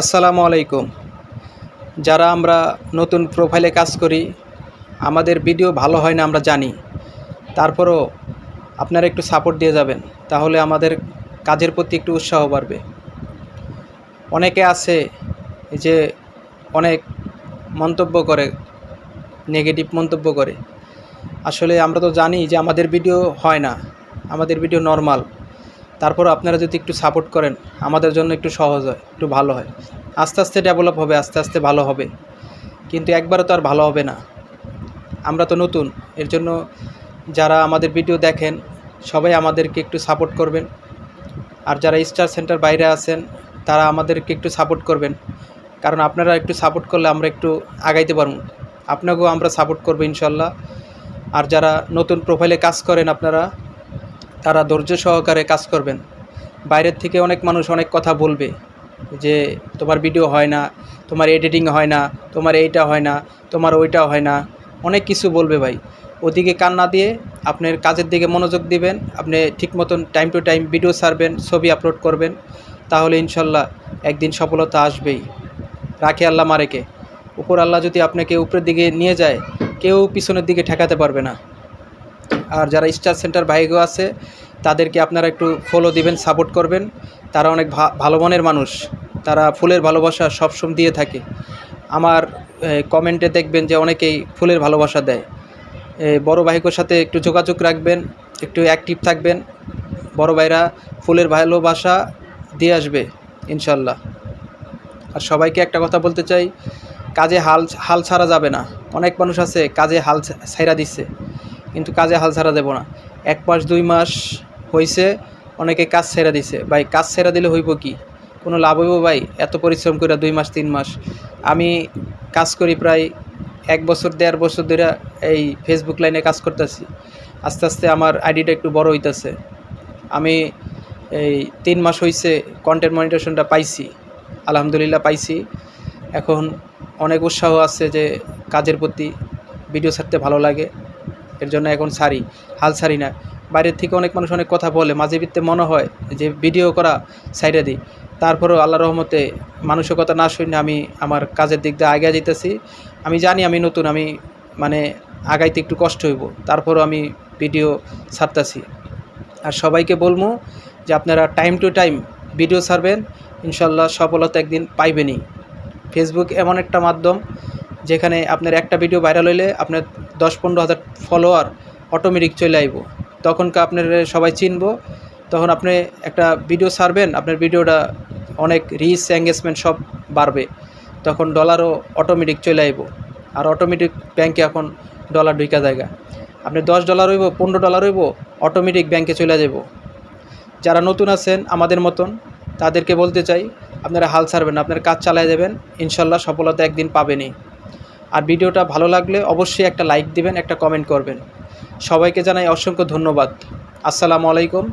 আসসালামু আলাইকুম। যারা আমরা নতুন প্রোফাইলে কাজ করি, আমাদের ভিডিও ভালো হয় না আমরা জানি। তারপরও আপনারা একটু সাপোর্ট দিয়ে যাবেন, তাহলে আমাদের কাজের প্রতি একটু উৎসাহ বাড়বে। অনেকে আছে যে অনেক মন্তব্য করে, নেগেটিভ মন্তব্য করে। আসলে আমরা তো জানি যে আমাদের ভিডিও হয় না, আমাদের ভিডিও নরমাল। তারপরও আপনারা যদি একটু সাপোর্ট করেন, আমাদের জন্য একটু সহজ হয়, একটু ভালো হয়। আস্তে আস্তে ডেভেলপ হবে, আস্তে আস্তে ভালো হবে, কিন্তু একবারে তো আর ভালো হবে না। আমরা তো নতুন, এর জন্য যারা আমাদের ভিডিও দেখেন সবাই আমাদেরকে একটু সাপোর্ট করবেন। আর যারা স্টার সেন্টার বাইরে আছেন তারা আমাদেরকে একটু সাপোর্ট করবেন, কারণ আপনারা একটু সাপোর্ট করলে আমরা একটু আগাইতে পারবো। আপনাকেও আমরা সাপোর্ট করবো ইনশাল্লাহ। আর যারা নতুন প্রোফাইলে কাজ করেন আপনারা, তারা ধৈর্য সহকারে কাজ করবেন। বাইরের থেকে অনেক মানুষ অনেক কথা বলবে যে তোমার ভিডিও হয় না, তোমার এডিটিং হয় না, তোমার এইটা হয় না, তোমার ওইটা হয় না, অনেক কিছু বলবে ভাই। ওদিকে কান না দিয়ে আপনার কাজের দিকে মনোযোগ দিবেন। আপনি ঠিক মতন টাইম টু টাইম ভিডিও ছাড়বেন, ছবি আপলোড করবেন, তাহলে ইনশাল্লাহ একদিন সফলতা আসবেই। রাখে আল্লাহ মারেকে, উপর আল্লাহ যদি আপনাকে উপরের দিকে নিয়ে যায়, কেউ পিছনের দিকে ঠেকাতে পারবে না। আর যারা স্টার সেন্টার ভাইগো আছে তাদেরকে আপনারা একটু ফলো দিবেন, সাপোর্ট করবেন। তারা অনেক ভালো মনের মানুষ, তারা ফুলের ভালোবাসা সবসময় দিয়ে থাকে। আমার কমেন্টে দেখবেন যে অনেকেই ফুলের ভালোবাসা দেয়। বড় ভাইগোর সাথে একটু যোগাযোগ রাখবেন, একটু অ্যাক্টিভ থাকবেন। বড় ভাইরা ফুলের ভালোবাসা দিয়ে আসবে ইনশাল্লাহ। আর সবাইকে একটা কথা বলতে চাই, কাজে হাল ছাড়া যাবে না। অনেক মানুষ আছে কাজে হাল ছাইরা দিচ্ছে, কিন্তু কাজে হাল ছাড়া দেব না। 1 মাস 2 মাস হয়েছে, অনেকে কাজ ছেড়ে দিছে। ভাই কাজ ছেড়ে দিলে হইব কি? কোনো লাভ হইব ভাই? এত পরিশ্রম করে 2 মাস 3 মাস আমি কাজ করি, প্রায় 1 বছর 1.5 বছর ধরে এই ফেসবুক লাইনে কাজ করতেছি। আস্তে আস্তে আমার আইডিটা একটু বড় হইতেছে। আমি এই 3 মাস হয়েছে কন্টেন্ট মনিটাইজেশনটা পাইছি, আলহামদুলিল্লাহ পাইছি। এখন অনেক উৎসাহ আছে যে কাজের প্রতি, ভিডিও ছাড়তে ভালো লাগে, এর জন্য এখন ছাড়ি, হাল ছাড়ি না। বাইরের থেকে অনেক মানুষ অনেক কথা বলে, মাঝে ভিত্তে মনে হয় যে ভিডিও করা সাইডে দিই। তারপরেও আল্লাহ রহমতে মানুষের কথা না শুনে আমি আমার কাজের দিক দিয়ে আগে যেতেছি। আমি জানি আমি নতুন, আমি মানে আগাইতে একটু কষ্ট হইব, তারপরও আমি ভিডিও ছাড়তেছি। আর সবাইকে বলবো যে আপনারা টাইম টু টাইম ভিডিও ছাড়বেন, ইনশাল্লাহ সফলতা একদিন পাইবেনই। ফেসবুক এমন একটা মাধ্যম যেখানে আপনার একটা ভিডিও ভাইরাল হইলে আপনার 10-15 হাজার ফলোয়ার অটোমেটিক চলে আইব। তখনকে আপনার সবাই চিনব। তখন আপনি একটা ভিডিও ছাড়বেন, আপনার ভিডিওটা অনেক রিচ এঙ্গেজমেন্ট সব বাড়বে। তখন ডলারও অটোমেটিক চলে আইব। আর অটোমেটিক ব্যাংকে এখন ডলার ঢুকা জায়গা। আপনি $10 হইব, $15 হইব, অটোমেটিক ব্যাংকে চলে যাব। যারা নতুন আছেন আমাদের মতন, তাদেরকে বলতে চাই আপনারা হাল ছাড়বেন, আপনার কাজ চালিয়ে যাবেন, ইনশাল্লাহ সফলতা একদিন পাবেনই। আর ভিডিওটা ভালো লাগলে অবশ্যই একটা লাইক দিবেন, একটা কমেন্ট করবেন। সবাইকে জানাই অসংখ্য ধন্যবাদ। আসসালামু আলাইকুম।